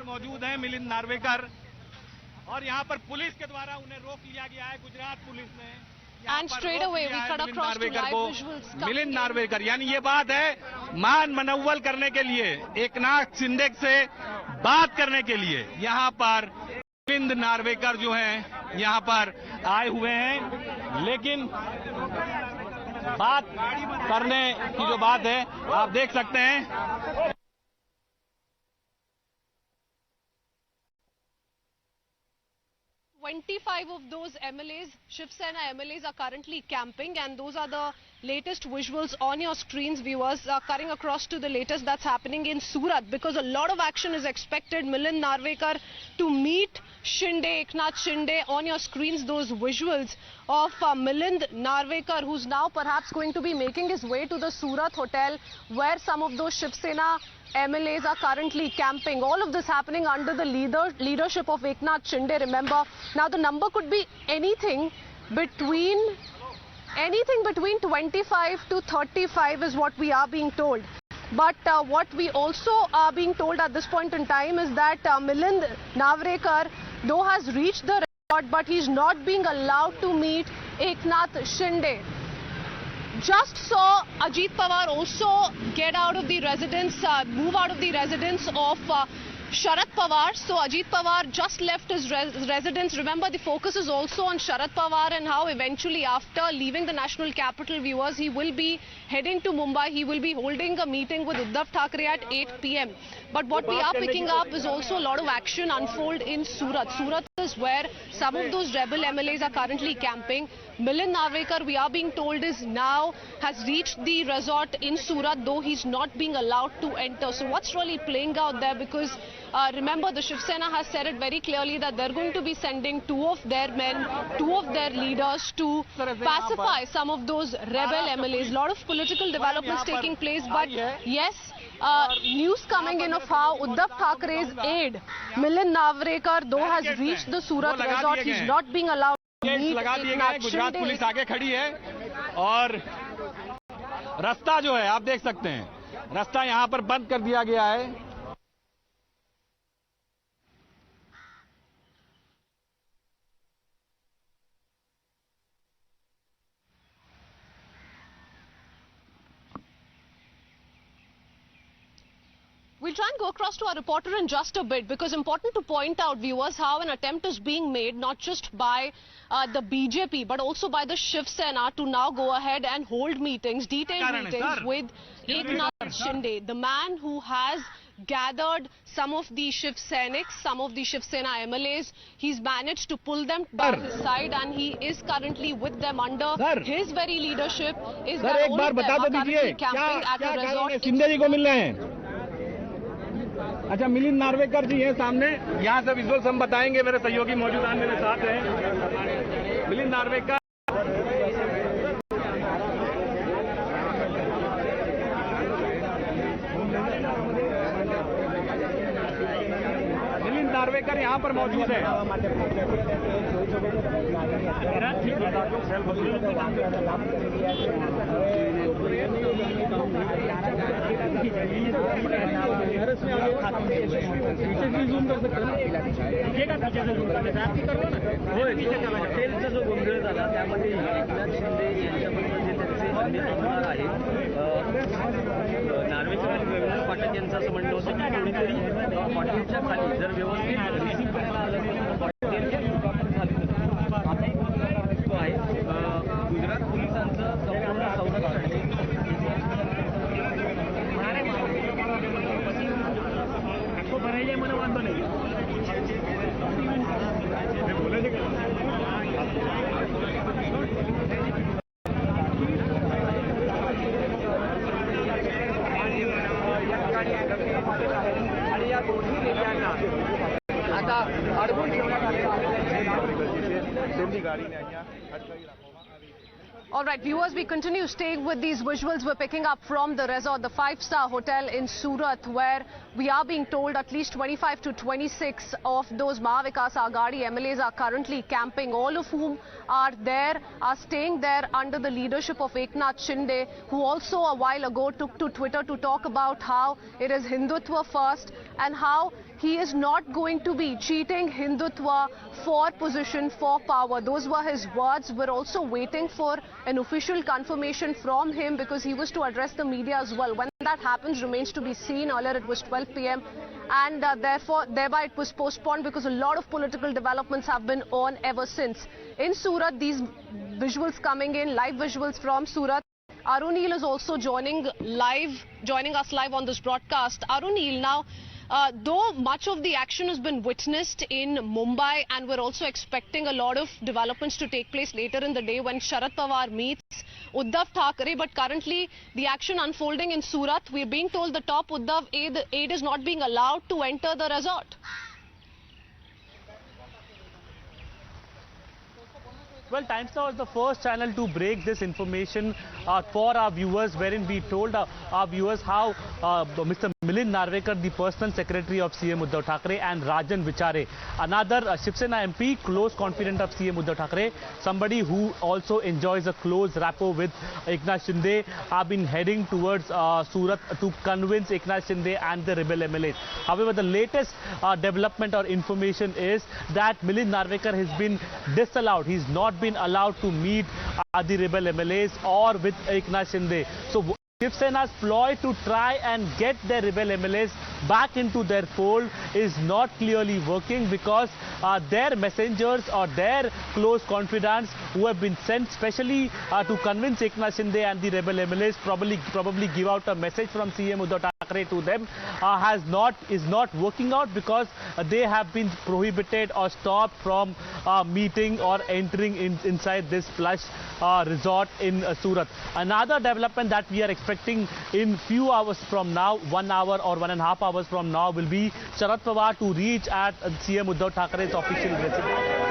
पर मौजूद हैं मिलिंद नार्वेकर और यहाँ पर पुलिस के द्वारा उन्हें रोक लिया गया है, गुजरात पुलिस ने। And straight away we cut across to live visuals. Milind Narvekar, यानी ये बात है मान मनव्वल करने के लिए, एकनाथ शिंदे से बात करने के लिए यहाँ पर मिलिंद नार्वेकर जो हैं यहाँ पर आए हुए हैं। लेकिन बात करने की जो बात है आप देख सकते हैं 25 of those MLAs, Shiv Sena MLAs, are currently camping, and those are the latest visuals on your screens, viewers. Cutting across to the latest that's happening in Surat, because a lot of action is expected. Milind Narvekar to meet Shinde, Eknath Shinde. On your screens, those visuals of Milind Narvekar, who's now perhaps going to be making his way to the Surat hotel, where some of those Shiv Sena MLAs are currently camping. All of this happening under the leadership of Eknath Shinde. Remember, now the number could be anything between 25 to 35 is what we are being told. But what we also are being told at this point in time is that Milind Narvekar, though has reached the resort, but he's not being allowed to meet Eknath Shinde. Just saw Ajit Pawar also get out of the residence, move out of the residence of Sharad Pawar. So Ajit Pawar just left his residence. Remember, the focus is also on Sharad Pawar and how eventually after leaving the national capital, viewers, he will be heading to Mumbai. He will be holding a meeting with Uddhav Thackeray at 8 p.m. But what we are picking up is also a lot of action unfold in Surat. Surat is where some of those rebel MLAs are currently camping. Milind Narvekar, we are being told, is now has reached the resort in Surat, though he's not being allowed to enter. So what's really playing out there? Because remember, the Shiv Sena has said it very clearly that they're going to be sending two of their men, two of their leaders to pacify some of those rebel MLAs. A lot of political developments taking place, but yes, news coming in of how Uddhav Thackeray's aide, Milind Narvekar, though has reached the Surat resort, he's not being allowed to meet Eknath Shinde. Gujarat police आगे खड़ी है और रास्ता जो है आप देख सकते हैं, रास्ता यहाँ पर बंद कर दिया गया है। We'll try and go across to our reporter in just a bit, because important to point out, viewers, how an attempt is being made not just by the BJP but also by the Shiv Sena to now go ahead and hold meetings, detailed meetings with Eknath Shinde, the man who has gathered some of the Shiv Senics, some of the Shiv Sena MLAs. He's managed to pull them by his side, and he is currently with them under his very leadership. Is that all of them are currently camping at a resort? अच्छा, मिलिंद नार्वेकर जी हैं सामने, यहाँ से visuals हम बताएंगे, मेरे सहयोगी मौजूद हैं मेरे साथ हैं। मिलिंद नार्वेकर यहाँ पर मौजूद है। जो गोंधळ झाला त्यामध्ये एकनाथ शिंदे यांच्याबरोबर जे त्यांचे होणार आहे, नार्वेकर आणि रविंद्र पाठक यांचं असं म्हणणं होतं की कोणीतरी हॉटेलच्या खाली जर व्यवस्थित रिसीव्ह करायला आलं तर आहे गुजरात पोलिसांचं संपूर्ण संरक्षण भरायला मला वांधो नाही। आणि या दोन्ही नेत्यांना आता अडवून ठेवण्यात आले दोन्ही गाडीने All right, viewers, we continue staying with these visuals we're picking up from the resort, the 5-star hotel in Surat, where we are being told at least 25 to 26 of those Maha Vikas Aghadi MLAs are currently camping, all of whom are staying there under the leadership of Eknath Shinde, who also a while ago took to Twitter to talk about how it is Hindutva first and how he is not going to be cheating Hindutva for position, for power. Those were his words. We're also waiting for an official confirmation from him because he was to address the media as well. When that happens remains to be seen. Earlier it was 12 p.m. and thereby it was postponed because a lot of political developments have been on ever since. In Surat, these visuals coming in, live visuals from Surat. Arunil is also joining us live on this broadcast. Arunil, now, though much of the action has been witnessed in Mumbai, and we're also expecting a lot of developments to take place later in the day when Sharad Pawar meets Uddhav Thackeray, but currently the action unfolding in Surat, we're being told the top Uddhav aide is not being allowed to enter the resort. Well, Times Now is the first channel to break this information for our viewers, wherein we told our viewers how Mr. Milind Narvekar, the personal secretary of CM Uddhav Thackeray, and Rajan Vichare, another Shiv Sena MP, close confidant of CM Uddhav Thackeray, somebody who also enjoys a close rapport with Eknath Shinde, have been heading towards Surat to convince Eknath Shinde and the rebel MLAs. However, the latest development or information is that Milind Narvekar has been disallowed. He's not been allowed to meet the rebel MLAs or with Eknath Shinde. So Shiv Sena's ploy to try and get their rebel MLAs back into their fold is not clearly working, because their messengers or their close confidants who have been sent specially to convince Eknath Shinde and the rebel MLAs probably give out a message from CM Uddhav Thackeray to them is not working out, because they have been prohibited or stopped from meeting or entering inside this plush resort in Surat. Another development that we are expecting in few hours from now, 1 hour or 1.5 hours from now, will be Sharad Pawar to reach at CM Uddhav Thackeray's official residence.